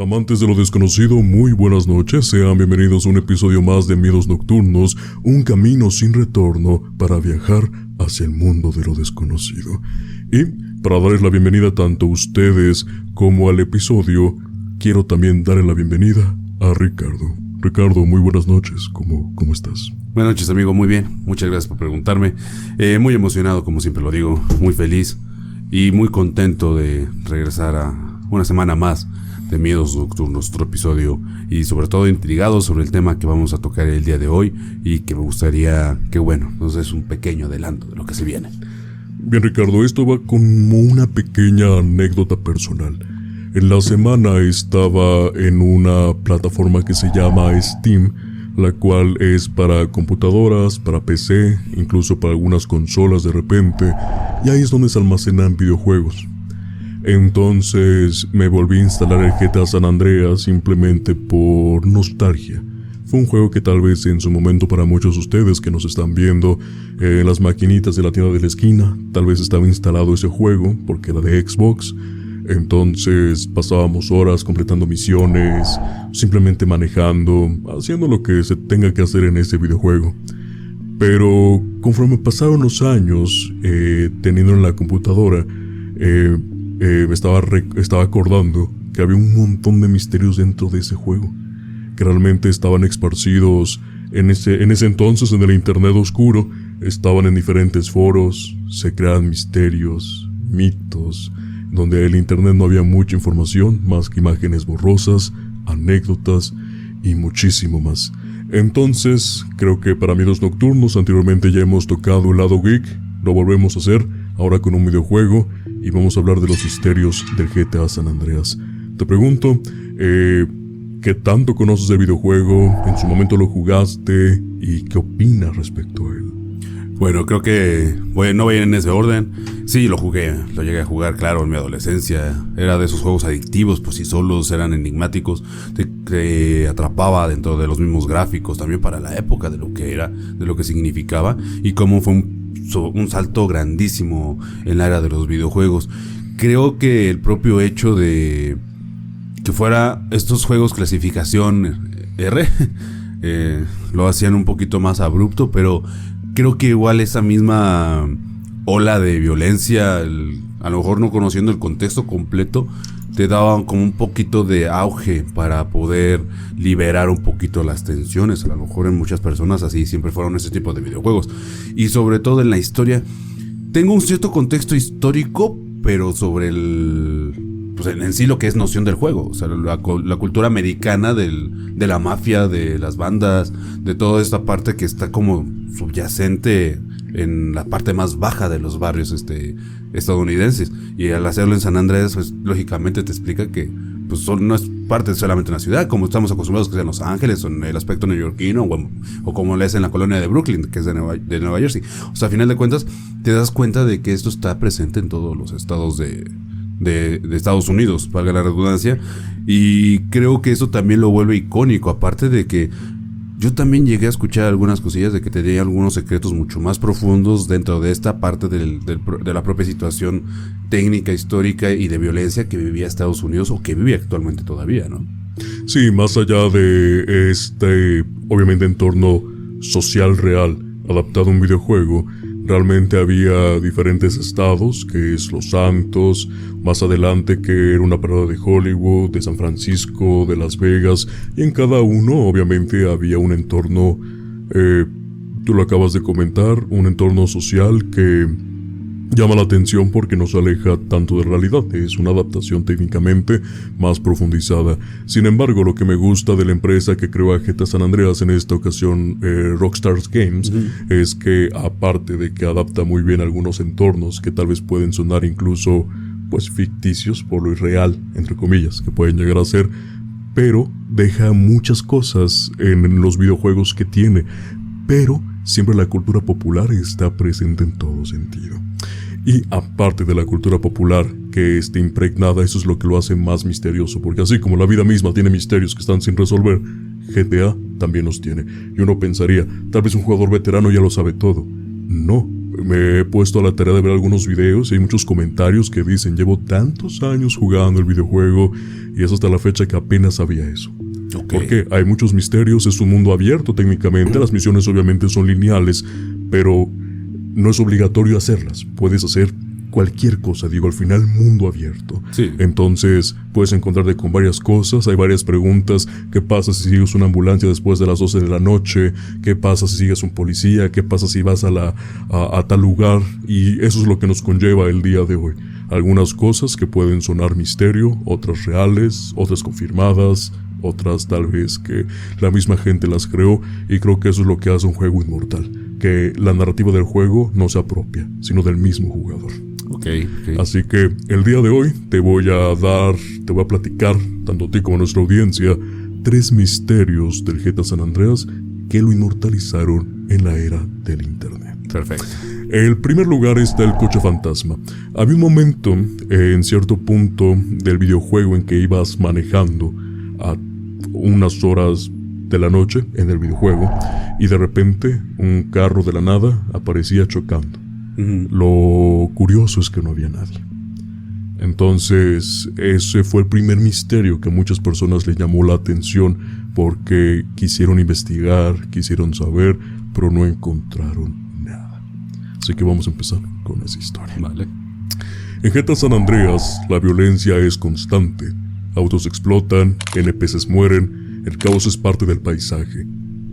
Amantes de lo desconocido, muy buenas noches, sean bienvenidos a un episodio más de Miedos Nocturnos, un camino sin retorno para viajar hacia el mundo de lo desconocido. Y para darles la bienvenida tanto a ustedes como al episodio, quiero también darle la bienvenida a Ricardo. Ricardo, muy buenas noches, ¿cómo estás? Buenas noches, amigo, muy bien, muchas gracias por preguntarme. Muy emocionado, como siempre lo digo, muy feliz y muy contento de regresar a una semana más de Miedos Nocturnos, otro episodio, y sobre todo intrigado sobre el tema que vamos a tocar el día de hoy y que me gustaría que, nos des un pequeño adelanto de lo que se viene. Bien, Ricardo, esto va como una pequeña anécdota personal. En la semana estaba en una plataforma que se llama Steam, la cual es para computadoras, para PC, incluso para algunas consolas de repente, y ahí es donde se almacenan videojuegos. Entonces me volví a instalar el GTA San Andreas simplemente por nostalgia. Fue un juego que tal vez en su momento para muchos de ustedes que nos están viendo en las maquinitas de la tienda de la esquina, tal vez estaba instalado ese juego porque era de Xbox. Entonces pasábamos horas completando misiones, simplemente manejando, haciendo lo que se tenga que hacer en ese videojuego. Pero conforme pasaron los años, teniendo en la computadora, me estaba acordando que había un montón de misterios dentro de ese juego, que realmente estaban esparcidos en ese entonces en el internet oscuro, estaban en diferentes foros, se creaban misterios, mitos, donde en el internet no había mucha información, más que imágenes borrosas, anécdotas y muchísimo más. Entonces, creo que para Miedos Nocturnos anteriormente ya hemos tocado el lado geek, lo volvemos a hacer, ahora con un videojuego, y vamos a hablar de los misterios del GTA San Andreas. Te pregunto, ¿qué tanto conoces del videojuego? ¿En su momento lo jugaste? ¿Y qué opinas respecto a él? Bueno, creo que no voy en ese orden. Sí, lo llegué a jugar, claro, en mi adolescencia. Era de esos juegos adictivos, por sí solos, eran enigmáticos. Te atrapaba dentro de los mismos gráficos, también para la época de lo que era, de lo que significaba, y cómo fue un salto grandísimo en la era de los videojuegos. Creo que el propio hecho de que fuera estos juegos clasificación R lo hacían un poquito más abrupto, pero creo que igual esa misma ola de violencia, a lo mejor no conociendo el contexto completo, te daban como un poquito de auge para poder liberar un poquito las tensiones. A lo mejor en muchas personas así siempre fueron ese tipo de videojuegos. Y sobre todo en la historia, tengo un cierto contexto histórico, pero sobre en sí lo que es noción del juego. O sea, la cultura americana de la mafia, de las bandas, de toda esta parte que está como subyacente en la parte más baja de los barrios estadounidenses. Y al hacerlo en San Andrés, pues lógicamente te explica que pues no es parte solamente de una ciudad, como estamos acostumbrados que sea en Los Ángeles, o en el aspecto neoyorquino, o como lo es en la colonia de Brooklyn, que es de Nueva Jersey. O sea, a final de cuentas, te das cuenta de que esto está presente en todos los estados de Estados Unidos, valga la redundancia, y creo que eso también lo vuelve icónico, aparte de que yo también llegué a escuchar algunas cosillas de que tenía algunos secretos mucho más profundos dentro de esta parte de la propia situación técnica, histórica y de violencia que vivía Estados Unidos, o que vive actualmente todavía, ¿no? Sí, más allá de obviamente, entorno social real adaptado a un videojuego, realmente había diferentes estados, que es Los Santos, más adelante que era una parada de Hollywood, de San Francisco, de Las Vegas, y en cada uno obviamente había un entorno, tú lo acabas de comentar, un entorno social que llama la atención porque no se aleja tanto de realidad, es una adaptación técnicamente más profundizada. Sin embargo, lo que me gusta de la empresa que creó a GTA San Andreas, en esta ocasión Rockstar Games, es que aparte de que adapta muy bien algunos entornos que tal vez pueden sonar incluso pues ficticios por lo irreal, entre comillas, que pueden llegar a ser, pero deja muchas cosas en los videojuegos que tiene, pero siempre la cultura popular está presente en todo sentido. Y aparte de la cultura popular que esté impregnada, eso es lo que lo hace más misterioso, porque así como la vida misma tiene misterios que están sin resolver, GTA también los tiene. Y uno pensaría, tal vez un jugador veterano ya lo sabe todo. No, me he puesto a la tarea de ver algunos videos y hay muchos comentarios que dicen: llevo tantos años jugando el videojuego y es hasta la fecha que apenas sabía eso. Porque hay muchos misterios, es un mundo abierto técnicamente, las misiones obviamente son lineales, pero no es obligatorio hacerlas, puedes hacer cualquier cosa, digo, al final mundo abierto. Sí. Entonces puedes encontrarte con varias cosas, hay varias preguntas: ¿qué pasa si sigues una ambulancia después de las 12 de la noche? ¿Qué pasa si sigues un policía? ¿Qué pasa si vas a tal lugar? Y eso es lo que nos conlleva el día de hoy. Algunas cosas que pueden sonar misterio, otras reales, otras confirmadas, otras tal vez que la misma gente las creó, y creo que eso es lo que hace un juego inmortal, que la narrativa del juego no sea propia, sino del mismo jugador. Así que el día de hoy te voy a platicar, tanto a ti como a nuestra audiencia, 3 misterios del GTA San Andreas que lo inmortalizaron en la era del internet. Perfecto. En primer lugar está el coche fantasma. Había un momento, en cierto punto del videojuego, en que ibas manejando a unas horas de la noche en el videojuego y de repente un carro de la nada aparecía chocando. Lo curioso es que no había nadie. Entonces ese fue el primer misterio que a muchas personas les llamó la atención, porque quisieron investigar, quisieron saber, pero no encontraron nada. Así que vamos a empezar con esa historia. Vale. En GTA San Andreas la violencia es constante. Autos explotan, NPCs mueren, el caos es parte del paisaje.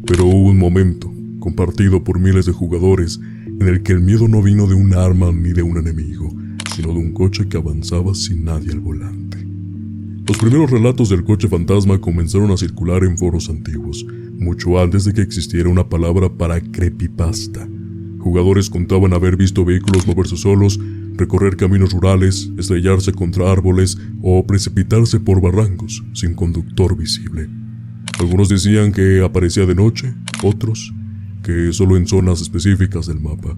Pero hubo un momento, compartido por miles de jugadores, en el que el miedo no vino de un arma ni de un enemigo, sino de un coche que avanzaba sin nadie al volante. Los primeros relatos del coche fantasma comenzaron a circular en foros antiguos, mucho antes de que existiera una palabra para creepypasta. Jugadores contaban haber visto vehículos moverse solos, recorrer caminos rurales, estrellarse contra árboles o precipitarse por barrancos sin conductor visible. Algunos decían que aparecía de noche, otros que solo en zonas específicas del mapa,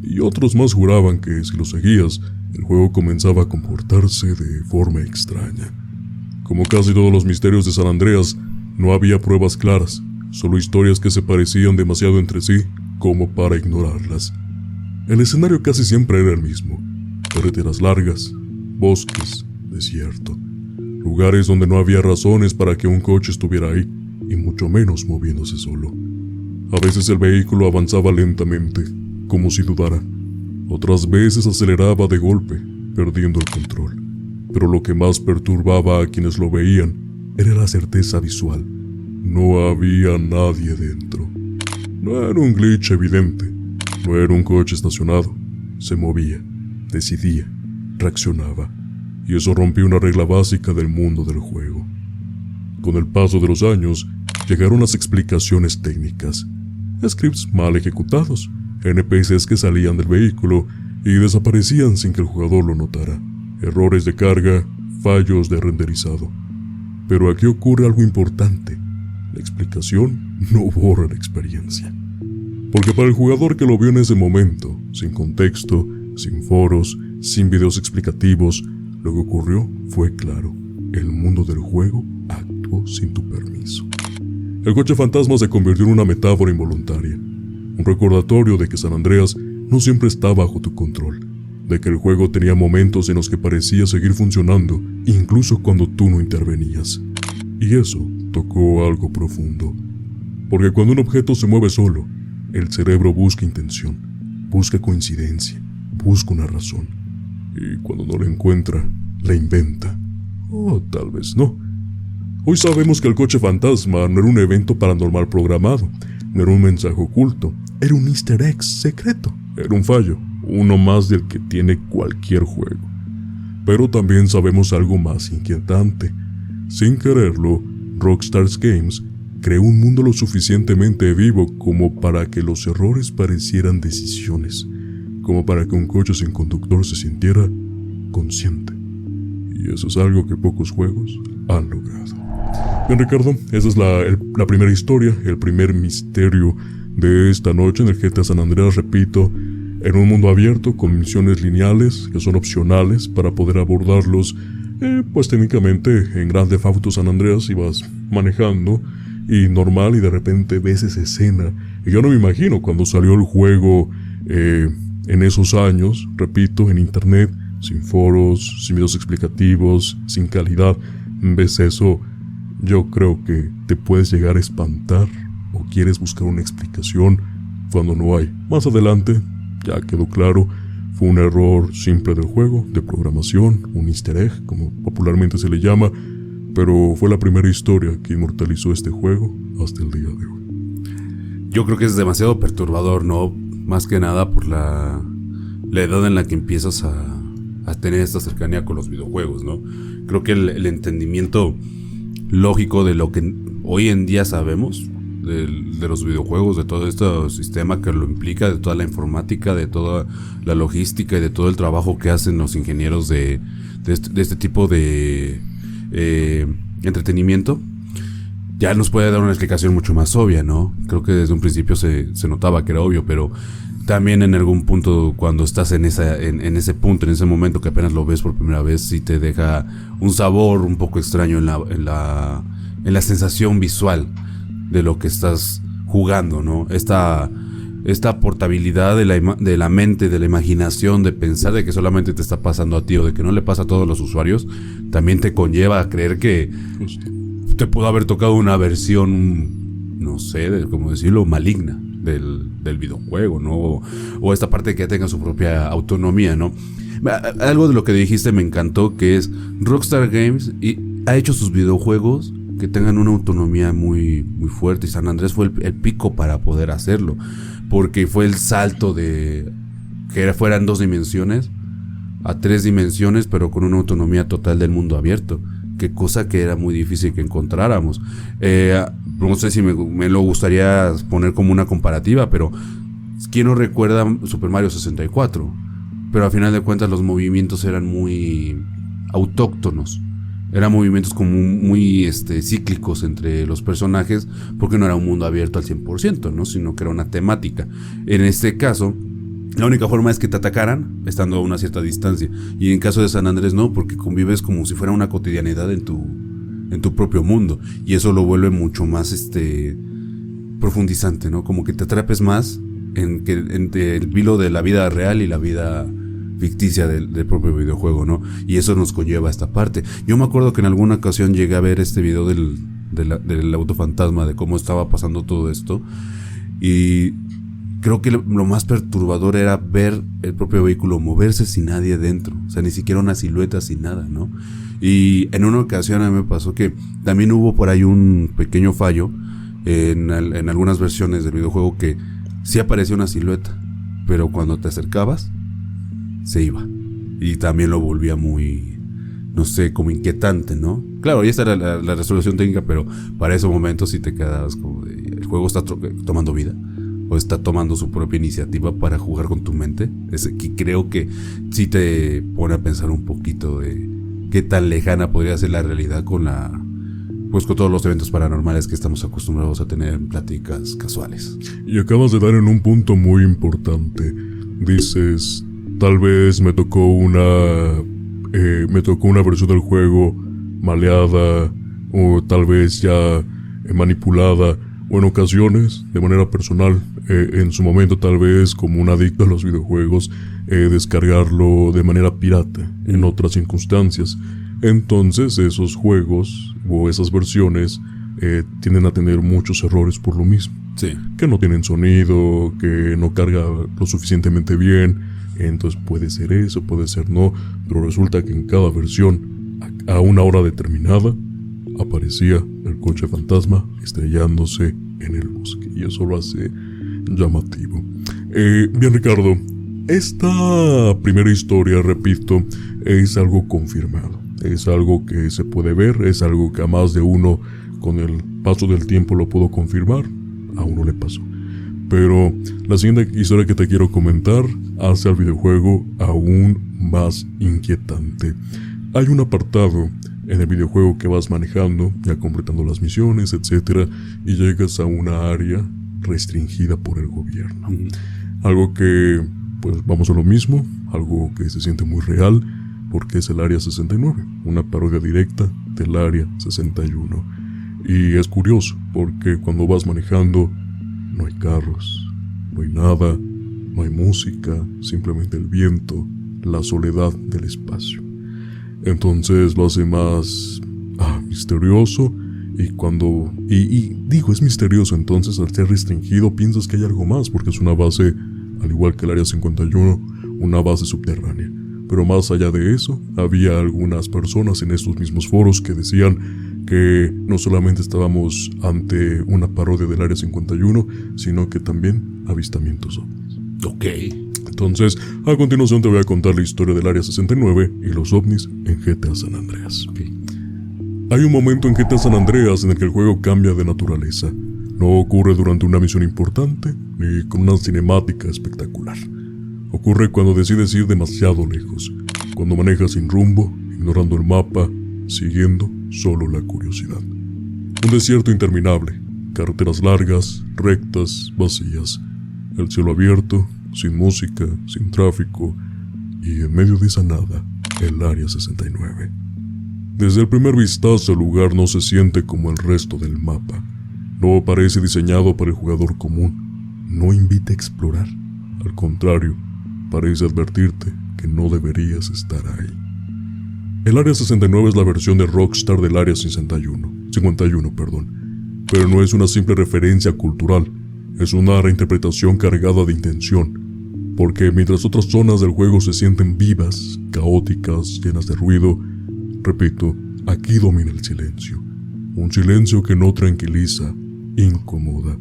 y otros más juraban que si lo seguías, el juego comenzaba a comportarse de forma extraña. Como casi todos los misterios de San Andreas, no había pruebas claras, solo historias que se parecían demasiado entre sí como para ignorarlas. El escenario casi siempre era el mismo: carreteras largas, bosques, desierto, lugares donde no había razones para que un coche estuviera ahí, y mucho menos moviéndose solo. A veces el vehículo avanzaba lentamente, como si dudara. Otras veces aceleraba de golpe, perdiendo el control. Pero lo que más perturbaba a quienes lo veían era la certeza visual. No había nadie dentro. No era un glitch evidente. No era un coche estacionado. Se movía, decidía, reaccionaba. Y eso rompió una regla básica del mundo del juego. Con el paso de los años, llegaron las explicaciones técnicas. Scripts mal ejecutados, NPCs que salían del vehículo y desaparecían sin que el jugador lo notara, errores de carga, fallos de renderizado. Pero aquí ocurre algo importante: la explicación no borra la experiencia. Porque para el jugador que lo vio en ese momento, sin contexto, sin foros, sin videos explicativos, lo que ocurrió fue claro: el mundo del juego actuó sin tu permiso. El coche fantasma se convirtió en una metáfora involuntaria, un recordatorio de que San Andreas no siempre está bajo tu control, de que el juego tenía momentos en los que parecía seguir funcionando, incluso cuando tú no intervenías. Y eso tocó algo profundo, porque cuando un objeto se mueve solo, el cerebro busca intención, busca coincidencia, busca una razón, y cuando no la encuentra, la inventa. O tal vez no. Hoy sabemos que el coche fantasma no era un evento paranormal programado, no era un mensaje oculto, era un easter egg secreto, era un fallo, uno más del que tiene cualquier juego. Pero también sabemos algo más inquietante. Sin quererlo, Rockstar Games creó un mundo lo suficientemente vivo como para que los errores parecieran decisiones, como para que un coche sin conductor se sintiera consciente. Y eso es algo que pocos juegos han logrado. Bien, Ricardo, esa es la primera historia, el primer misterio de esta noche en el GTA San Andreas, repito, en un mundo abierto con misiones lineales que son opcionales para poder abordarlos. Pues técnicamente en Grand Theft Auto San Andreas ibas manejando y normal, y de repente ves esa escena. Y yo no me imagino cuando salió el juego En esos años, repito, en internet, sin foros, sin videos explicativos, sin calidad, ves eso, yo creo que te puedes llegar a espantar o quieres buscar una explicación cuando no hay. Más adelante, ya quedó claro, fue un error simple del juego, de programación, un easter egg, como popularmente se le llama, pero fue la primera historia que inmortalizó este juego hasta el día de hoy. Yo creo que es demasiado perturbador, ¿no? Más que nada por la edad en la que empiezas a tener esta cercanía con los videojuegos, ¿no? Creo que el entendimiento lógico de lo que hoy en día sabemos de los videojuegos, de todo este sistema que lo implica, de toda la informática, de toda la logística y de todo el trabajo que hacen los ingenieros de este tipo de entretenimiento, ya nos puede dar una explicación mucho más obvia, ¿no? Creo que desde un principio se notaba que era obvio, pero también en algún punto, cuando estás en ese punto, en ese momento que apenas lo ves por primera vez, sí te deja un sabor un poco extraño en la sensación visual de lo que estás jugando, ¿no? Esta portabilidad de la mente, de la imaginación, de pensar de que solamente te está pasando a ti o de que no le pasa a todos los usuarios, también te conlleva a creer que te pudo haber tocado una versión, no sé, cómo decirlo, maligna del videojuego, ¿no? O esta parte que tenga su propia autonomía, ¿no? Algo de lo que dijiste me encantó, que es Rockstar Games ha hecho sus videojuegos que tengan una autonomía muy, muy fuerte, y San Andrés fue el pico para poder hacerlo, porque fue el salto de que fueran 2 dimensiones a 3 dimensiones, pero con una autonomía total del mundo abierto, que cosa que era muy difícil que encontráramos. No sé si me lo gustaría poner como una comparativa, pero ¿quién no recuerda Super Mario 64? Pero al final de cuentas los movimientos eran muy autóctonos. Eran movimientos como muy cíclicos entre los personajes, porque no era un mundo abierto al 100%, ¿no? Sino que era una temática. En este caso, la única forma es que te atacaran estando a una cierta distancia. Y en caso de San Andrés no, porque convives como si fuera una cotidianidad en tu propio mundo. Y eso lo vuelve mucho más profundizante, ¿no? Como que te atrapes más entre el vilo de la vida real y la vida ficticia del propio videojuego, ¿no? Y eso nos conlleva a esta parte. Yo me acuerdo que en alguna ocasión llegué a ver este video del autofantasma, de cómo estaba pasando todo esto, y creo que lo más perturbador era ver el propio vehículo moverse sin nadie dentro, o sea, ni siquiera una silueta, sin nada, ¿no? Y en una ocasión a mí me pasó que también hubo por ahí un pequeño fallo en algunas versiones del videojuego, que sí aparecía una silueta, pero cuando te acercabas se iba, y también lo volvía muy, no sé, como inquietante, ¿no? Claro, ya está la resolución técnica, pero para ese momento sí te quedas como de, el juego está tomando vida, o está tomando su propia iniciativa para jugar con tu mente. Que creo que sí te pone a pensar un poquito de qué tan lejana podría ser la realidad con todos los eventos paranormales que estamos acostumbrados a tener en pláticas casuales. Y acabas de dar en un punto muy importante. Dices, tal vez me tocó una versión del juego maleada, o tal vez ya manipulada, o en ocasiones, de manera personal, en su momento tal vez como un adicto a los videojuegos, descargarlo de manera pirata en otras circunstancias. Entonces esos juegos o esas versiones tienden a tener muchos errores por lo mismo. Sí. Que no tienen sonido, que no carga lo suficientemente bien. Entonces puede ser eso, puede ser no, pero resulta que en cada versión, a una hora determinada, aparecía el coche fantasma estrellándose en el bosque, y eso lo hace llamativo. Bien, Ricardo, esta primera historia, repito, es algo confirmado, es algo que se puede ver, es algo que a más de uno con el paso del tiempo lo puedo confirmar, a uno le pasó. Pero la siguiente historia que te quiero comentar hace al videojuego aún más inquietante. Hay un apartado en el videojuego que vas manejando, ya completando las misiones, etc., y llegas a una área restringida por el gobierno. Algo que, pues vamos a lo mismo, algo que se siente muy real, porque es el Área 69, una parodia directa del Área 61. Y es curioso, porque cuando vas manejando, no hay carros, no hay nada, No hay música, simplemente el viento, la soledad del espacio. Entonces lo hace más misterioso. Y digo, es misterioso, entonces al ser restringido piensas que hay algo más, porque es una base, al igual que el Área 51, una base subterránea. Pero más allá de eso, había algunas personas en estos mismos foros que decían que no solamente estábamos ante una parodia del Área 51, sino que también avistamientos ovnis. Ok. Entonces, a continuación te voy a contar la historia del Área 69 y los ovnis en GTA San Andreas. Okay. Hay un momento en GTA San Andreas en el que el juego cambia de naturaleza. No ocurre durante una misión importante, ni con una cinemática espectacular. Ocurre cuando decides ir demasiado lejos, cuando manejas sin rumbo, ignorando el mapa, siguiendo solo la curiosidad. Un desierto interminable, carreteras largas, rectas, vacías, el cielo abierto, sin música, sin tráfico, y en medio de esa nada, el Área 69. Desde el primer vistazo el lugar no se siente como el resto del mapa. No parece diseñado para el jugador común. No invita a explorar. Al contrario, parece advertirte que no deberías estar ahí. El Área 69 es la versión de Rockstar del Área 51, pero no es una simple referencia cultural. Es una reinterpretación cargada de intención. Porque mientras otras zonas del juego se sienten vivas, caóticas, llenas de ruido, repito, aquí domina el silencio. Un silencio que no tranquiliza, incomoda.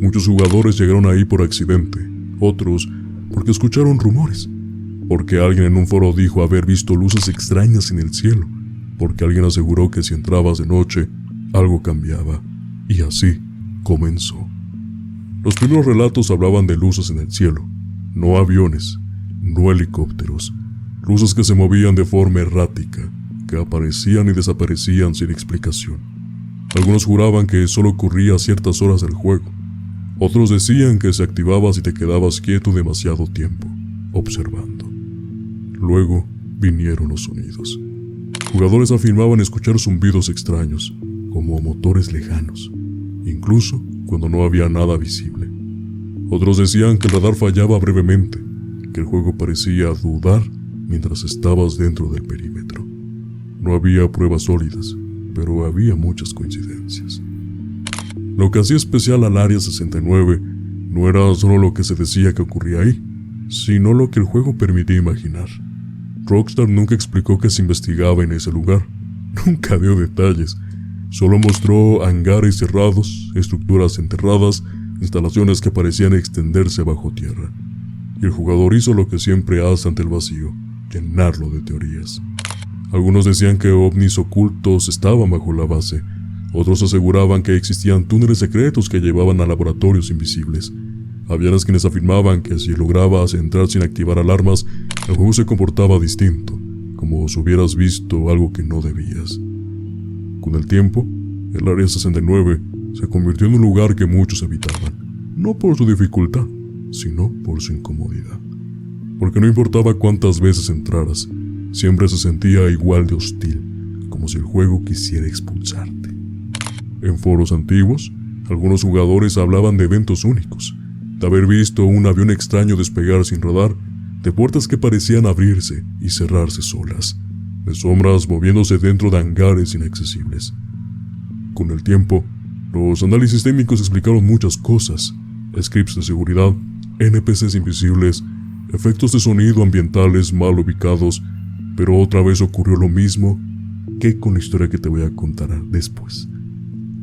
Muchos jugadores llegaron ahí por accidente, otros porque escucharon rumores, porque alguien en un foro dijo haber visto luces extrañas en el cielo, porque alguien aseguró que si entrabas de noche, algo cambiaba, y así comenzó. Los primeros relatos hablaban de luces en el cielo, no aviones, no helicópteros, luces que se movían de forma errática, que aparecían y desaparecían sin explicación. Algunos juraban que solo ocurría a ciertas horas del juego. Otros decían que se activaba si te quedabas quieto demasiado tiempo, observando. Luego vinieron los sonidos. Jugadores afirmaban escuchar zumbidos extraños, como motores lejanos, incluso cuando no había nada visible. Otros decían que el radar fallaba brevemente, que el juego parecía dudar mientras estabas dentro del perímetro. No había pruebas sólidas, pero había muchas coincidencias. Lo que hacía especial al Área 69 no era solo lo que se decía que ocurría ahí, sino lo que el juego permitía imaginar. Rockstar nunca explicó qué se investigaba en ese lugar, nunca dio detalles, solo mostró hangares cerrados, estructuras enterradas, instalaciones que parecían extenderse bajo tierra. Y el jugador hizo lo que siempre hace ante el vacío, llenarlo de teorías. Algunos decían que ovnis ocultos estaban bajo la base. Otros aseguraban que existían túneles secretos que llevaban a laboratorios invisibles. Había quienes afirmaban que si lograbas entrar sin activar alarmas, el juego se comportaba distinto, como si hubieras visto algo que no debías. Con el tiempo, el Área 69 se convirtió en un lugar que muchos evitaban, no por su dificultad, sino por su incomodidad. Porque no importaba cuántas veces entraras, siempre se sentía igual de hostil, como si el juego quisiera expulsarte. En foros antiguos, algunos jugadores hablaban de eventos únicos, de haber visto un avión extraño despegar sin radar, de puertas que parecían abrirse y cerrarse solas, de sombras moviéndose dentro de hangares inaccesibles. Con el tiempo, los análisis técnicos explicaron muchas cosas: scripts de seguridad, NPCs invisibles, efectos de sonido ambientales mal ubicados, pero otra vez ocurrió lo mismo que con la historia que te voy a contar después.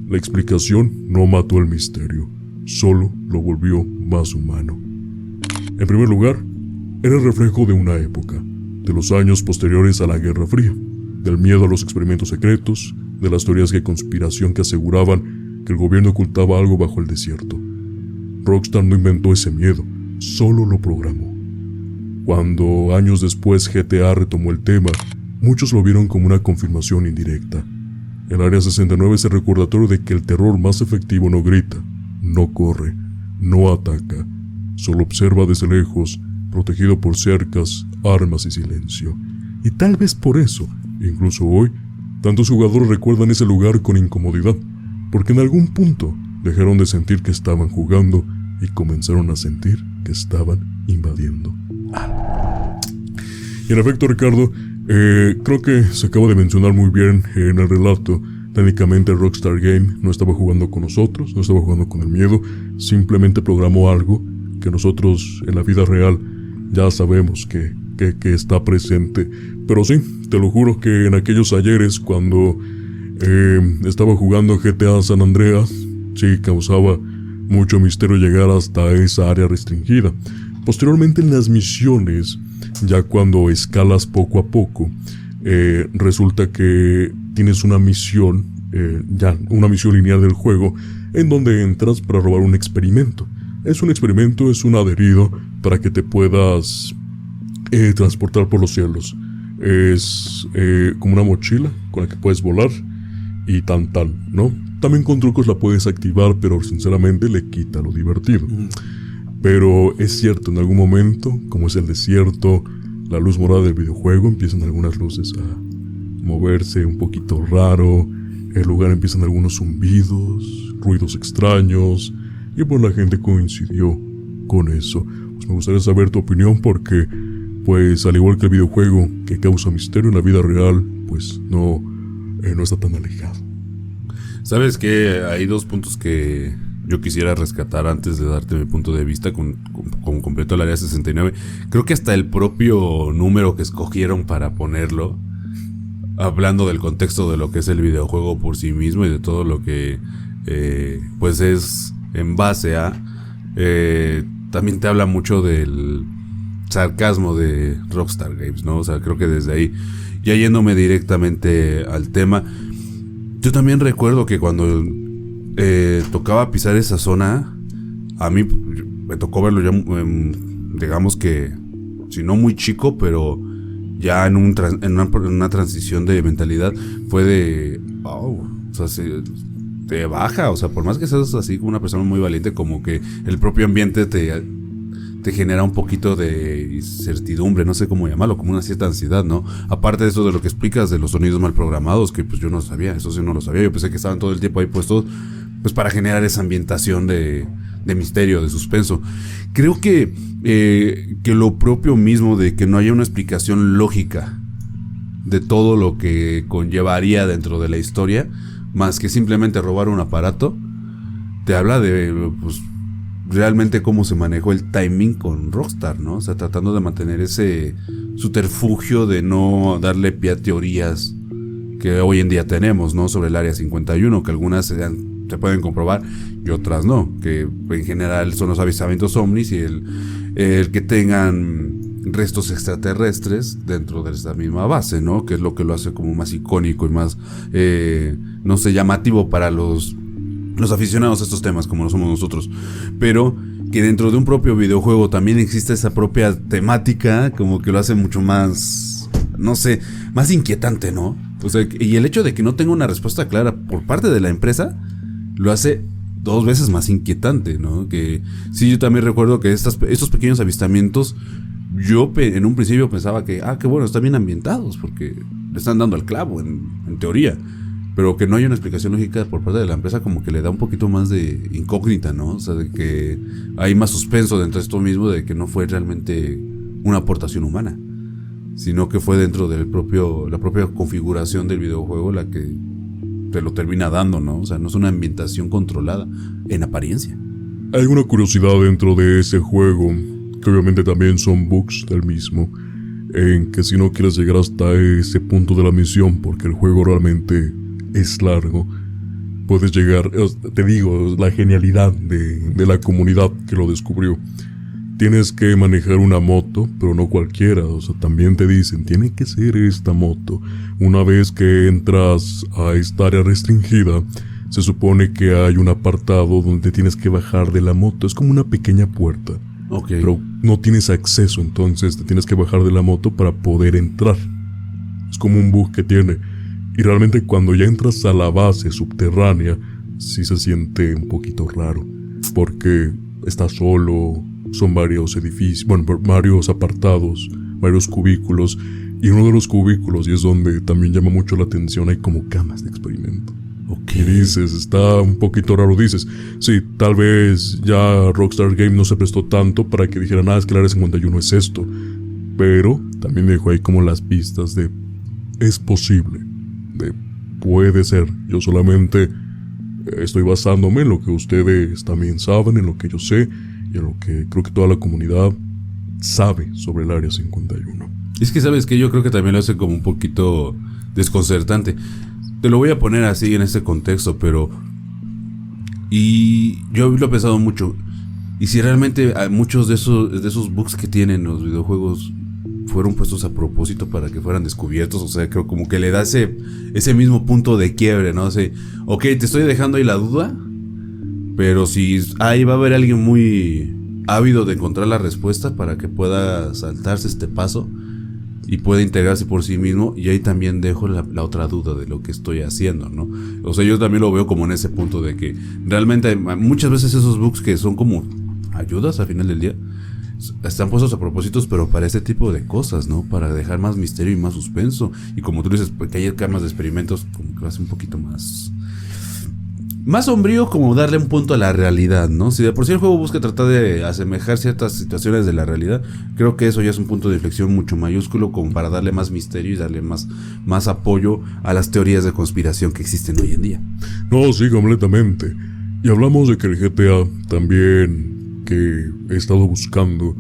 La explicación no mató el misterio, solo lo volvió más humano. En primer lugar, era el reflejo de una época, de los años posteriores a la Guerra Fría, del miedo a los experimentos secretos, de las teorías de conspiración que aseguraban que el gobierno ocultaba algo bajo el desierto. Rockstar no inventó ese miedo, solo lo programó. Cuando años después GTA retomó el tema, muchos lo vieron como una confirmación indirecta. El Área 69 es el recordatorio de que el terror más efectivo no grita, no corre, no ataca, solo observa desde lejos, protegido por cercas, armas y silencio. Y tal vez por eso, incluso hoy, tantos jugadores recuerdan ese lugar con incomodidad, porque en algún punto dejaron de sentir que estaban jugando y comenzaron a sentir que estaban invadiendo. Y en efecto, Ricardo, creo que se acaba de mencionar muy bien en el relato. Técnicamente Rockstar Game no estaba jugando con nosotros, no estaba jugando con el miedo, simplemente programó algo que nosotros en la vida real ya sabemos que está presente. Pero sí, te lo juro que en aquellos ayeres cuando estaba jugando GTA San Andreas, sí causaba mucho misterio llegar hasta esa área restringida. Posteriormente en las misiones, ya cuando escalas poco a poco, resulta que tienes una misión, una misión lineal del juego, en donde entras para robar un experimento. Es un experimento, es un adherido para que te puedas transportar por los cielos. Es como una mochila con la que puedes volar y tan, ¿no? También con trucos la puedes activar, pero sinceramente le quita lo divertido. Pero es cierto, en algún momento, como es el desierto, la luz morada del videojuego, empiezan algunas luces a moverse un poquito raro, el lugar empiezan algunos zumbidos, ruidos extraños, y pues la gente coincidió con eso. Pues me gustaría saber tu opinión porque, pues al igual que el videojuego que causa misterio en la vida real, pues no está tan alejado. ¿Sabes qué? Hay dos puntos que yo quisiera rescatar antes de darte mi punto de vista con completo el área 69. Creo que hasta el propio número que escogieron para ponerlo, hablando del contexto de lo que es el videojuego por sí mismo y de todo lo que pues es en base a, también te habla mucho del sarcasmo de Rockstar Games, ¿no? O sea, creo que desde ahí, ya yéndome directamente al tema, yo también recuerdo que cuando tocaba pisar esa zona, a mí me tocó verlo ya, digamos que, si no muy chico, pero ya en una transición de mentalidad, fue de, wow, o sea, te baja, o sea, por más que seas así como una persona muy valiente, como que el propio ambiente te genera un poquito de incertidumbre, no sé cómo llamarlo, como una cierta ansiedad, ¿no? Aparte de eso de lo que explicas de los sonidos mal programados, que pues yo no sabía, eso sí no lo sabía, yo pensé que estaban todo el tiempo ahí puestos pues para generar esa ambientación de misterio, de suspenso. Creo que lo propio mismo de que no haya una explicación lógica de todo lo que conllevaría dentro de la historia, más que simplemente robar un aparato, te habla de pues realmente cómo se manejó el timing con Rockstar, ¿no? O sea, tratando de mantener ese subterfugio de no darle pie a teorías que hoy en día tenemos, ¿no? Sobre el área 51, que algunas se pueden comprobar y otras no, que en general son los avistamientos ovnis y el que tengan restos extraterrestres dentro de esta misma base, ¿no? Que es lo que lo hace como más icónico y más, no sé, llamativo para los aficionados a estos temas como lo somos nosotros, pero que dentro de un propio videojuego también existe esa propia temática, como que lo hace mucho más, no sé, más inquietante, ¿no? O sea, y el hecho de que no tenga una respuesta clara por parte de la empresa lo hace 2 veces más inquietante, ¿no? Que sí, yo también recuerdo que estos pequeños avistamientos, yo en un principio pensaba que, qué bueno, están bien ambientados porque le están dando al clavo en teoría, pero que no hay una explicación lógica por parte de la empresa, como que le da un poquito más de incógnita, ¿no? O sea, de que hay más suspenso dentro de esto mismo, de que no fue realmente una aportación humana, sino que fue dentro del la propia configuración del videojuego la que te lo termina dando, ¿no? O sea, no es una ambientación controlada en apariencia. Hay una curiosidad dentro de ese juego, que obviamente también son bugs del mismo, en que si no quieres llegar hasta ese punto de la misión, porque el juego realmente es largo, puedes llegar, te digo, la genialidad de la comunidad que lo descubrió. Tienes que manejar una moto, pero no cualquiera, o sea, también te dicen, tiene que ser esta moto. Una vez que entras a esta área restringida, se supone que hay un apartado donde tienes que bajar de la moto, es como una pequeña puerta. Okay. Pero no tienes acceso, entonces te tienes que bajar de la moto para poder entrar. Es como un bug que tiene. Y realmente cuando ya entras a la base subterránea, sí se siente un poquito raro, porque estás solo, son varios edificios, bueno, varios apartados, varios cubículos, y en uno de los cubículos, y es donde también llama mucho la atención, hay como camas de experimento. Ok. Y dices, está un poquito raro, dices, sí, tal vez ya Rockstar Game no se prestó tanto para que dijeran, es que el Área 51 es esto. Pero también me dejó ahí como las pistas de, es posible, de puede ser. Yo solamente estoy basándome en lo que ustedes también saben, en lo que yo sé y en lo que creo que toda la comunidad sabe sobre el Área 51. Es que sabes que yo creo que también lo hace como un poquito desconcertante. Te lo voy a poner así en este contexto, pero... Y yo lo he pensado mucho. Y si realmente muchos de esos bugs que tienen los videojuegos fueron puestos a propósito para que fueran descubiertos, o sea, creo como que le da ese mismo punto de quiebre, ¿no? O sea, ok, te estoy dejando ahí la duda, pero si ahí va a haber alguien muy ávido de encontrar la respuesta para que pueda saltarse este paso y pueda integrarse por sí mismo, y ahí también dejo la otra duda de lo que estoy haciendo, ¿no? O sea, yo también lo veo como en ese punto de que realmente muchas veces esos bugs que son como ayudas al final del día están puestos a propósitos, pero para este tipo de cosas, ¿no? Para dejar más misterio y más suspenso. Y como tú dices, porque hay camas de experimentos, como que lo hace un poquito más sombrío, como darle un punto a la realidad, ¿no? Si de por sí el juego busca tratar de asemejar ciertas situaciones de la realidad, creo que eso ya es un punto de inflexión mucho mayúsculo, como para darle más misterio y darle más apoyo a las teorías de conspiración que existen hoy en día. No, sí, completamente. Y hablamos de que el GTA también, que he estado buscando,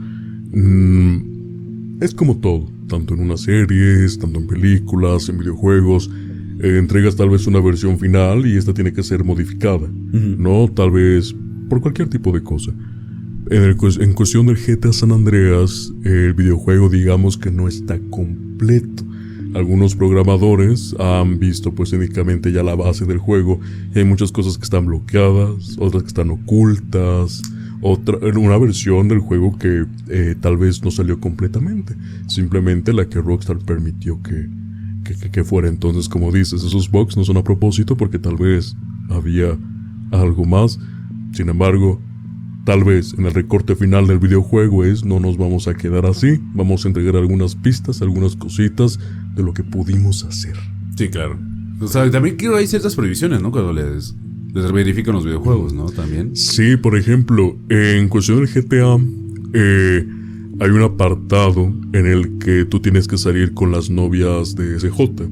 es como todo, tanto en unas series, tanto en películas, en videojuegos. Entregas tal vez una versión final y esta tiene que ser modificada, ¿no? Tal vez por cualquier tipo de cosa. En cuestión del GTA San Andreas, el videojuego digamos que no está completo. Algunos programadores han visto pues únicamente ya la base del juego y hay muchas cosas que están bloqueadas, otras que están ocultas, una versión del juego que tal vez no salió completamente, simplemente la que Rockstar permitió que fuera. Entonces, como dices, esos bugs no son a propósito porque tal vez había algo más. Sin embargo, tal vez en el recorte final del videojuego no nos vamos a quedar así, vamos a entregar algunas pistas, algunas cositas de lo que pudimos hacer. Sí, claro. O sea, también quiero hay ciertas prohibiciones, ¿no? Cuando les verifican los videojuegos, ¿no? También. Sí, por ejemplo, en cuestión del GTA, hay un apartado en el que tú tienes que salir con las novias de SJ.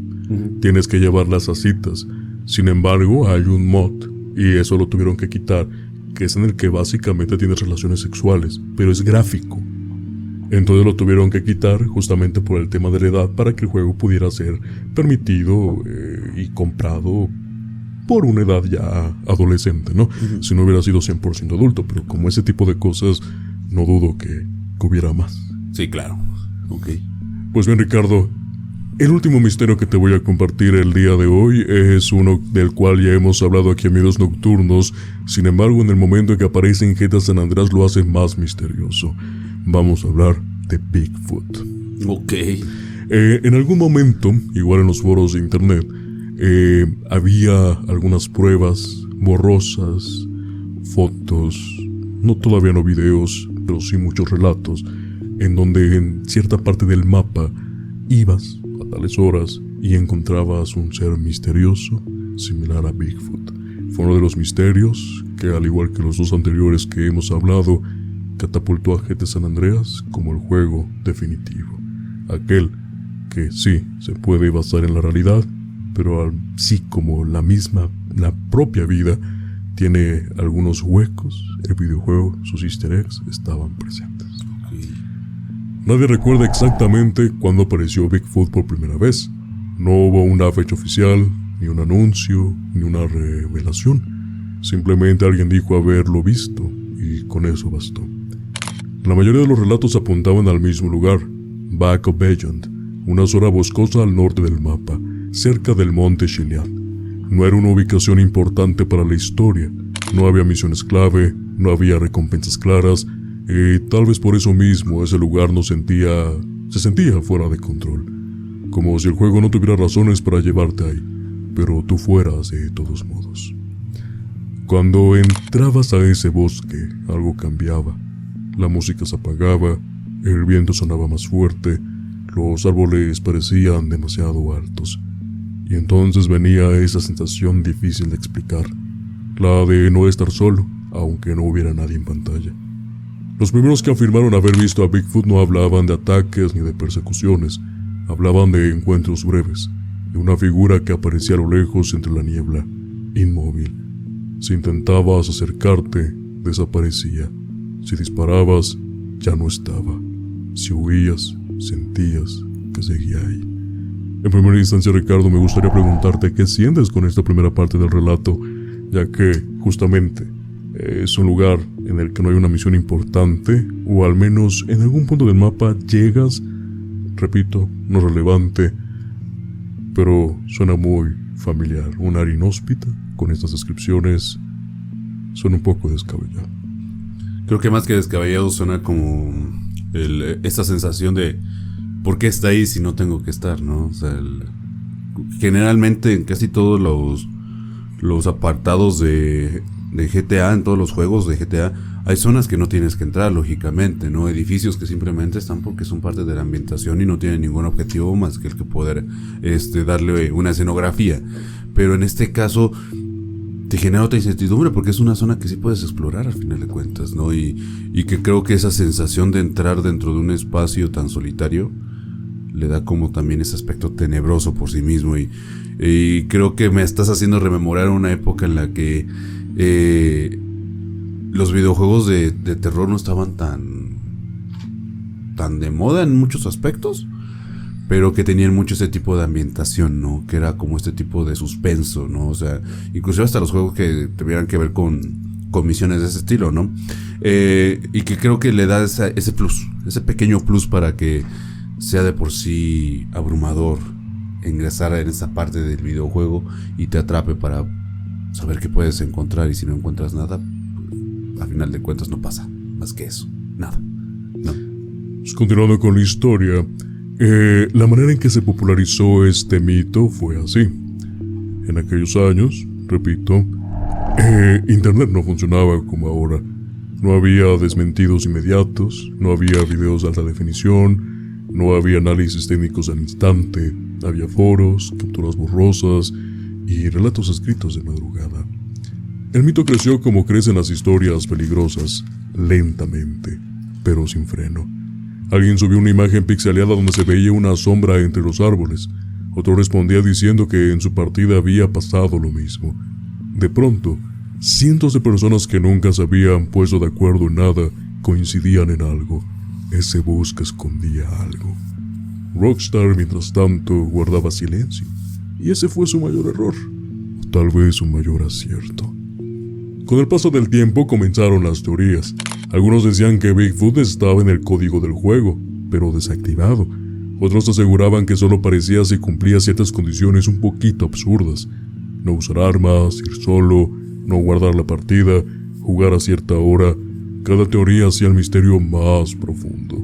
Tienes que llevarlas a citas. Sin embargo, hay un mod, y eso lo tuvieron que quitar, que es en el que básicamente tienes relaciones sexuales, pero es gráfico. Entonces lo tuvieron que quitar justamente por el tema de la edad, para que el juego pudiera ser permitido y comprado por una edad ya adolescente, ¿no? Si no hubiera sido 100% adulto, pero como ese tipo de cosas, no dudo que hubiera más. Sí, claro. Ok. Pues bien, Ricardo, el último misterio que te voy a compartir el día de hoy es uno del cual ya hemos hablado aquí en Miedos Nocturnos. Sin embargo, en el momento en que aparece en GTA San Andreas lo hace más misterioso. Vamos a hablar de Bigfoot. Ok. En algún momento, igual en los foros de internet, había algunas pruebas borrosas, fotos, todavía no videos, pero sí muchos relatos, en donde en cierta parte del mapa ibas a tales horas y encontrabas un ser misterioso similar a Bigfoot. Fue uno de los misterios que, al igual que los dos anteriores que hemos hablado, catapultó a GTA San Andreas como el juego definitivo. Aquel que sí se puede basar en la realidad, pero así como la propia vida tiene algunos huecos, el videojuego, sus easter eggs estaban presentes. Okay. Nadie recuerda exactamente cuándo apareció Bigfoot por primera vez. No hubo una fecha oficial, ni un anuncio, ni una revelación. Simplemente alguien dijo haberlo visto, y con eso bastó. La mayoría de los relatos apuntaban al mismo lugar, Back of Beyond, una zona boscosa al norte del mapa, cerca del monte Chiliad. No era una ubicación importante para la historia, no había misiones clave, no había recompensas claras, y tal vez por eso mismo ese lugar se sentía fuera de control, como si el juego no tuviera razones para llevarte ahí, pero tú fueras de todos modos. Cuando entrabas a ese bosque, algo cambiaba. La música se apagaba, el viento sonaba más fuerte, los árboles parecían demasiado altos. Y entonces venía esa sensación difícil de explicar, la de no estar solo, aunque no hubiera nadie en pantalla. Los primeros que afirmaron haber visto a Bigfoot no hablaban de ataques ni de persecuciones, hablaban de encuentros breves, de una figura que aparecía a lo lejos entre la niebla, inmóvil. Si intentabas acercarte, desaparecía. Si disparabas, ya no estaba. Si huías, sentías que seguía ahí. En primera instancia, Ricardo, me gustaría preguntarte qué sientes con esta primera parte del relato, ya que, justamente, es un lugar en el que no hay una misión importante, o al menos en algún punto del mapa llegas, repito, no relevante, pero suena muy familiar. Un área inhóspita, con estas descripciones, suena un poco descabellado. Creo que más que descabellado suena como esta sensación de ¿por qué está ahí si no tengo que estar, no? O sea, generalmente en casi todos los apartados de GTA, en todos los juegos de GTA, hay zonas que no tienes que entrar, lógicamente, ¿no? Edificios que simplemente están porque son parte de la ambientación y no tienen ningún objetivo más que el que poder darle una escenografía. Pero en este caso te genera otra incertidumbre porque es una zona que sí puedes explorar al final de cuentas, ¿no? Y que creo que esa sensación de entrar dentro de un espacio tan solitario le da como también ese aspecto tenebroso por sí mismo. Y creo que me estás haciendo rememorar una época en la que los videojuegos de terror no estaban tan de moda en muchos aspectos, pero que tenían mucho ese tipo de ambientación, ¿no? Que era como este tipo de suspenso, ¿no? O sea, inclusive hasta los juegos que tuvieran que ver con misiones de ese estilo, ¿no? Y que creo que le da ese plus, ese pequeño plus para que sea de por sí abrumador ingresar en esa parte del videojuego y te atrape para saber qué puedes encontrar, y si no encuentras nada, pues, al final de cuentas no pasa más que eso, nada, no. Pues continuando con la historia, la manera en que se popularizó este mito fue así. En aquellos años, repito, Internet no funcionaba como ahora. No había desmentidos inmediatos, no había videos de alta definición, no había análisis técnicos al instante, había foros, capturas borrosas y relatos escritos de madrugada. El mito creció como crecen las historias peligrosas, lentamente, pero sin freno. Alguien subió una imagen pixeleada donde se veía una sombra entre los árboles. Otro respondía diciendo que en su partida había pasado lo mismo. De pronto, cientos de personas que nunca se habían puesto de acuerdo en nada coincidían en algo. Ese bosque escondía algo. Rockstar, mientras tanto, guardaba silencio. Y ese fue su mayor error. O tal vez su mayor acierto. Con el paso del tiempo comenzaron las teorías. Algunos decían que Bigfoot estaba en el código del juego, pero desactivado. Otros aseguraban que solo aparecía si cumplía ciertas condiciones un poquito absurdas. No usar armas, ir solo, no guardar la partida, jugar a cierta hora. Cada teoría hacía el misterio más profundo.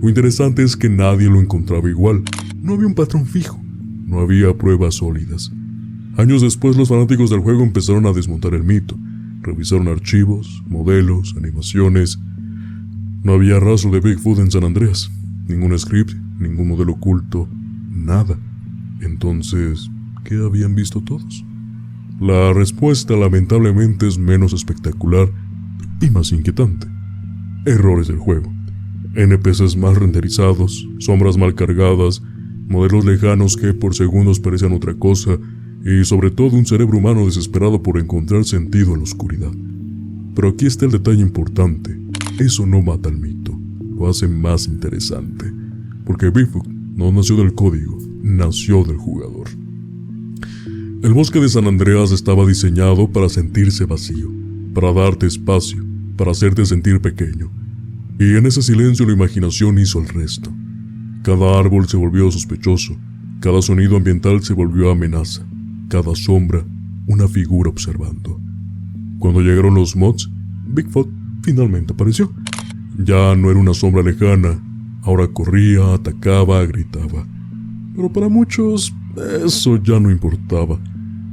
Lo interesante es que nadie lo encontraba igual. No había un patrón fijo. No había pruebas sólidas. Años después, los fanáticos del juego empezaron a desmontar el mito. Revisaron archivos, modelos, animaciones. No había rastro de Bigfoot en San Andreas. Ningún script, ningún modelo oculto, nada. Entonces, ¿qué habían visto todos? La respuesta lamentablemente es menos espectacular y más inquietante. Errores del juego. NPCs mal renderizados, sombras mal cargadas, modelos lejanos que por segundos parecían otra cosa, y sobre todo un cerebro humano desesperado por encontrar sentido en la oscuridad. Pero aquí está el detalle importante. Eso no mata al mito, lo hace más interesante. Porque Bigfoot no nació del código, nació del jugador. El bosque de San Andreas estaba diseñado para sentirse vacío, para darte espacio, para hacerte sentir pequeño. Y en ese silencio la imaginación hizo el resto. Cada árbol se volvió sospechoso, cada sonido ambiental se volvió amenaza, cada sombra una figura observando. Cuando llegaron los mods, Bigfoot finalmente apareció. Ya no era una sombra lejana, ahora corría, atacaba, gritaba. Pero para muchos eso ya no importaba,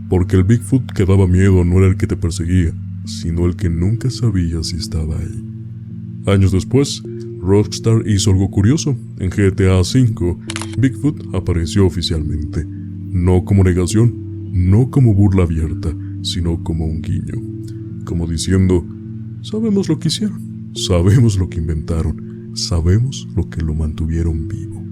porque el Bigfoot que daba miedo no era el que te perseguía, sino el que nunca sabía si estaba ahí. Años después, Rockstar hizo algo curioso. En GTA V, Bigfoot apareció oficialmente. no como negación, no como burla abierta, sino como un guiño, como diciendo, sabemos lo que hicieron, sabemos lo que inventaron, sabemos lo que lo mantuvieron vivo.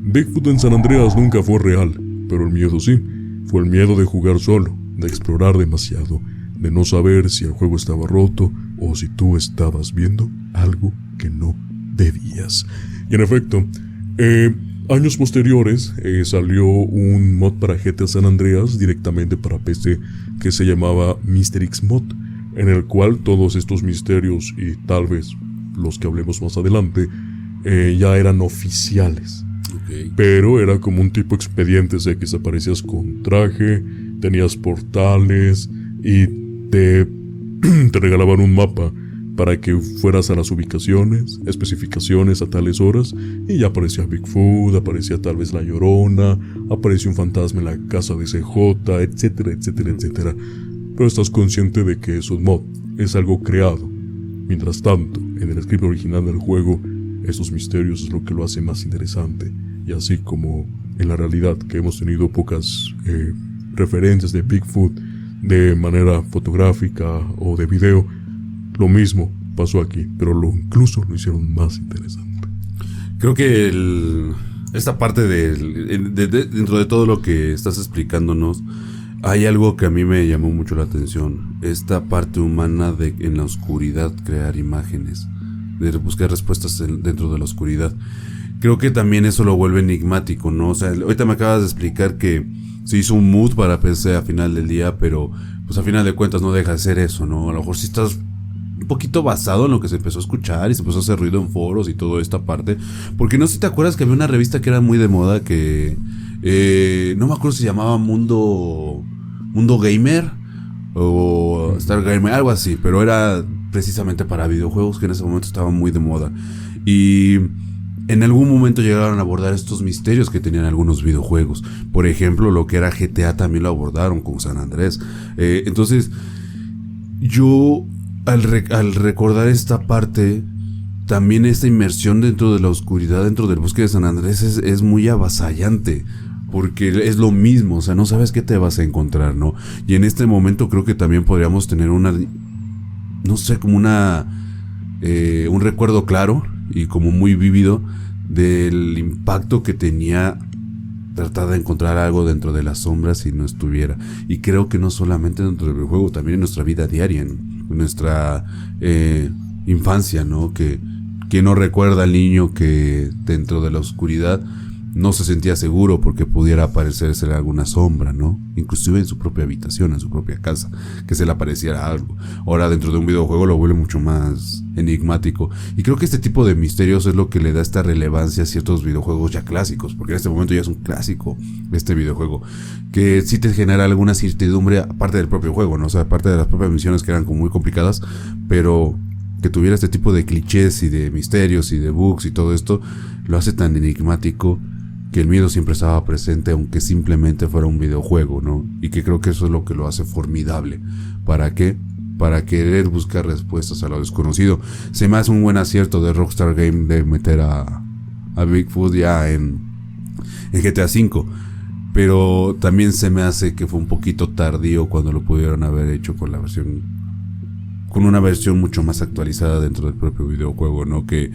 Bigfoot en San Andreas nunca fue real, pero el miedo sí, fue el miedo de jugar solo, de explorar demasiado, de no saber si el juego estaba roto o si tú estabas viendo algo que no debías. Y en efecto, años posteriores salió un mod para GTA San Andreas directamente para PC que se llamaba Mr. X Mod, en el cual todos estos misterios y tal vez los que hablemos más adelante ya eran oficiales. Okay. Pero era como un tipo expedientes de que aparecías con traje, tenías portales y te regalaban un mapa para que fueras a las ubicaciones, especificaciones a tales horas, y ya aparecía Bigfoot, aparecía tal vez La Llorona, apareció un fantasma en la casa de CJ, etcétera, etcétera, etcétera. Pero estás consciente de que es un mod, es algo creado. Mientras tanto, en el script original del juego, estos misterios es lo que lo hace más interesante. Y así como en la realidad que hemos tenido pocas referencias de Bigfoot de manera fotográfica o de video, lo mismo pasó aquí, pero incluso lo hicieron más interesante. Creo que esta parte dentro de todo lo que estás explicándonos, hay algo que a mí me llamó mucho la atención. Esta parte humana de en la oscuridad crear imágenes, de buscar respuestas dentro de la oscuridad. Creo que también eso lo vuelve enigmático, ¿no? O sea, ahorita me acabas de explicar que se hizo un mood para PC a final del día, pero pues a final de cuentas no deja de ser eso, ¿no? A lo mejor sí estás un poquito basado en lo que se empezó a escuchar y se empezó a hacer ruido en foros y toda esta parte. Porque no sé si te acuerdas que había una revista que era muy de moda que... no me acuerdo si se llamaba Mundo Gamer o Star Gamer, algo así, pero era precisamente para videojuegos que en ese momento estaban muy de moda. Y en algún momento llegaron a abordar estos misterios que tenían algunos videojuegos. Por ejemplo, lo que era GTA también lo abordaron con San Andrés. Entonces, yo al recordar esta parte, también esta inmersión dentro de la oscuridad, dentro del bosque de San Andrés es muy avasallante. Porque es lo mismo, o sea, no sabes qué te vas a encontrar, ¿no? Y en este momento creo que también podríamos tener no sé, como un recuerdo claro y como muy vívido del impacto que tenía tratar de encontrar algo dentro de las sombras y no estuviera. Y creo que no solamente dentro del juego, también en nuestra vida diaria, en nuestra infancia, ¿no? Que no recuerda al niño que dentro de la oscuridad no se sentía seguro porque pudiera aparecerse alguna sombra, ¿no? Inclusive en su propia habitación, en su propia casa, que se le apareciera algo. Ahora dentro de un videojuego lo vuelve mucho más enigmático. Y creo que este tipo de misterios es lo que le da esta relevancia a ciertos videojuegos ya clásicos, porque en este momento ya es un clásico este videojuego, que sí te genera alguna incertidumbre aparte del propio juego, ¿no? O sea, aparte de las propias misiones que eran como muy complicadas, pero que tuviera este tipo de clichés y de misterios y de bugs y todo esto, lo hace tan enigmático que el miedo siempre estaba presente, aunque simplemente fuera un videojuego, ¿no? Y que creo que eso es lo que lo hace formidable. ¿Para qué? Para querer buscar respuestas a lo desconocido. Se me hace un buen acierto de Rockstar Game de meter a Bigfoot ya en GTA V. Pero también se me hace que fue un poquito tardío cuando lo pudieron haber hecho con una versión mucho más actualizada dentro del propio videojuego, ¿no? Que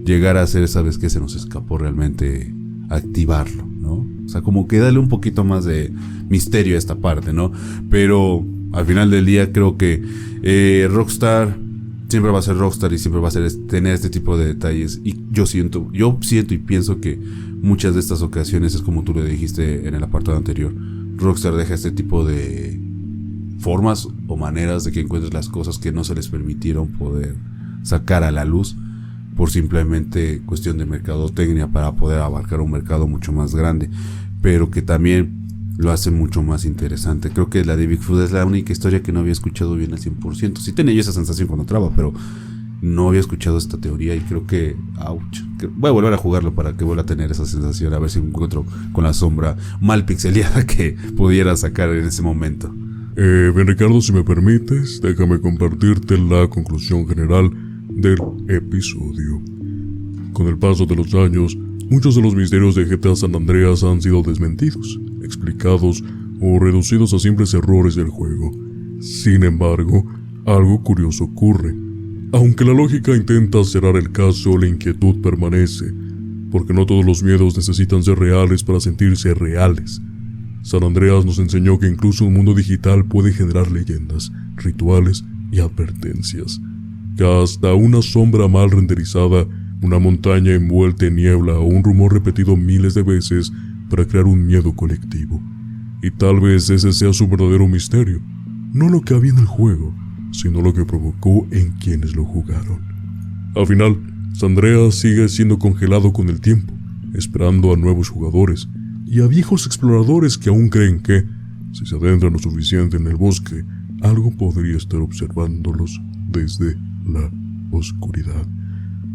llegara a ser esa vez que se nos escapó realmente activarlo, ¿no? O sea, como que darle un poquito más de misterio a esta parte, ¿no? Pero al final del día creo que Rockstar siempre va a ser Rockstar y siempre va a ser tener este tipo de detalles. Y yo siento y pienso que muchas de estas ocasiones es como tú le dijiste en el apartado anterior. Rockstar deja este tipo de formas o maneras de que encuentres las cosas que no se les permitieron poder sacar a la luz por simplemente cuestión de mercadotecnia para poder abarcar un mercado mucho más grande, pero que también lo hace mucho más interesante. Creo que la de Bigfoot es la única historia que no había escuchado bien al 100%. Sí tenía yo esa sensación cuando entraba, pero no había escuchado esta teoría y creo que voy a volver a jugarlo para que vuelva a tener esa sensación, a ver si encuentro con la sombra mal pixeleada que pudiera sacar en ese momento. Bien, Ricardo, si me permites, déjame compartirte la conclusión general del episodio. Con el paso de los años, Muchos de los misterios de GTA San Andreas han sido desmentidos, explicados o reducidos a simples errores del juego. Sin embargo, algo curioso ocurre. Aunque la lógica intenta cerrar el caso, la inquietud permanece, porque no todos los miedos necesitan ser reales para sentirse reales. San Andreas nos enseñó que incluso un mundo digital puede generar leyendas, rituales y advertencias. Que hasta una sombra mal renderizada, una montaña envuelta en niebla o un rumor repetido miles de veces para crear un miedo colectivo. Y tal vez ese sea su verdadero misterio, no lo que había en el juego, sino lo que provocó en quienes lo jugaron. Al final, San Andreas sigue siendo congelado con el tiempo, esperando a nuevos jugadores y a viejos exploradores que aún creen que, si se adentran lo suficiente en el bosque, algo podría estar observándolos desde la oscuridad.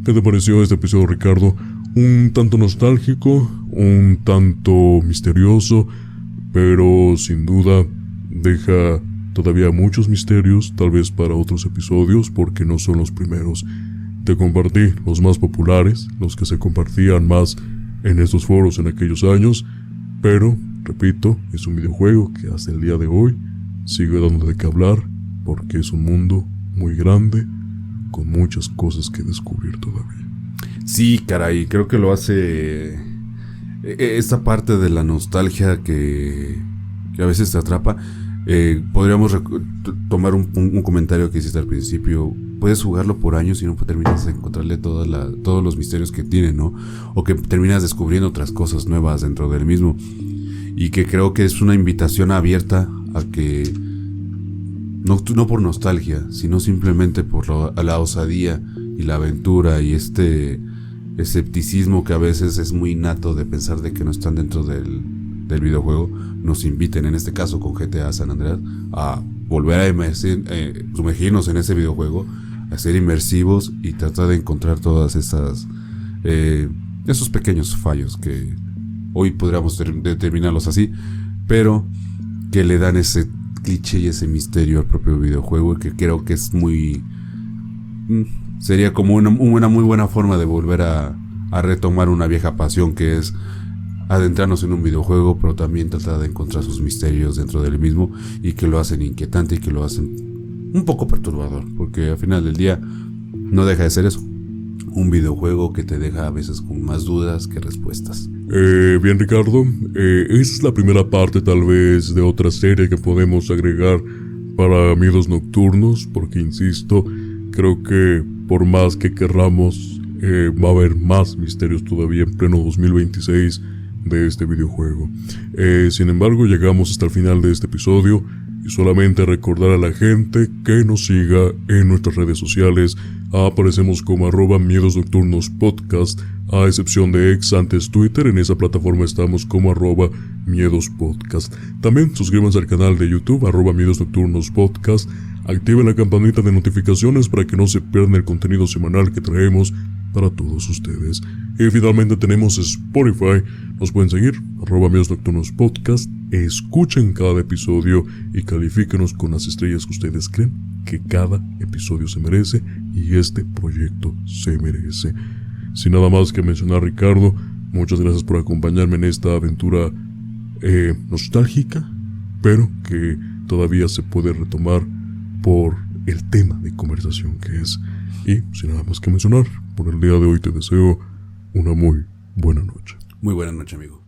¿Qué te pareció este episodio, Ricardo? Un tanto nostálgico, un tanto misterioso, pero sin duda deja todavía muchos misterios, tal vez para otros episodios, porque no son los primeros. Te compartí los más populares, los que se compartían más en estos foros en aquellos años, pero, repito, es un videojuego que hasta el día de hoy sigue dando de qué hablar, porque es un mundo muy grande, con muchas cosas que descubrir todavía. Sí, caray, creo que lo hace esta parte de la nostalgia que a veces te atrapa. Podríamos tomar un comentario que hiciste al principio. Puedes jugarlo por años y no terminas de encontrarle todos los misterios que tiene, ¿no? O que terminas descubriendo otras cosas nuevas dentro del mismo. Y que creo que es una invitación abierta a que no por nostalgia, sino simplemente por la osadía y la aventura y este escepticismo que a veces es muy innato de pensar de que no están dentro del videojuego, nos inviten, en este caso con GTA San Andreas, a volver a sumergirnos en ese videojuego, a ser inmersivos y tratar de encontrar todas esos pequeños fallos que hoy podríamos determinarlos así, pero que le dan ese cliché y ese misterio al propio videojuego, que creo que es sería como una muy buena forma de volver a retomar una vieja pasión, que es adentrarnos en un videojuego, pero también tratar de encontrar sus misterios dentro del mismo, y que lo hacen inquietante y que lo hacen un poco perturbador, porque al final del día no deja de ser eso, un videojuego que te deja a veces con más dudas que respuestas. Bien, Ricardo, esta es la primera parte tal vez de otra serie que podemos agregar para Miedos Nocturnos, porque insisto, creo que por más que querramos, va a haber más misterios todavía en pleno 2026 de este videojuego. Sin embargo, llegamos hasta el final de este episodio y solamente recordar a la gente que nos siga en nuestras redes sociales. Aparecemos como @Miedos Nocturnos Podcast, a excepción de X, antes Twitter. En esa plataforma estamos como @Miedos Podcast. También suscríbanse al canal de YouTube @Miedos Nocturnos Podcast. Activen la campanita de notificaciones para que no se pierdan el contenido semanal que traemos para todos ustedes. Y finalmente tenemos Spotify. Nos pueden seguir @Miedos Nocturnos Podcast. Escuchen cada episodio y califíquenos con las estrellas que ustedes creen que cada episodio se merece y este proyecto se merece. Sin nada más que mencionar, Ricardo, muchas gracias por acompañarme en esta aventura nostálgica, pero que todavía se puede retomar por el tema de conversación que es. Y sin nada más que mencionar, por el día de hoy te deseo una muy buena noche. Muy buena noche, amigo.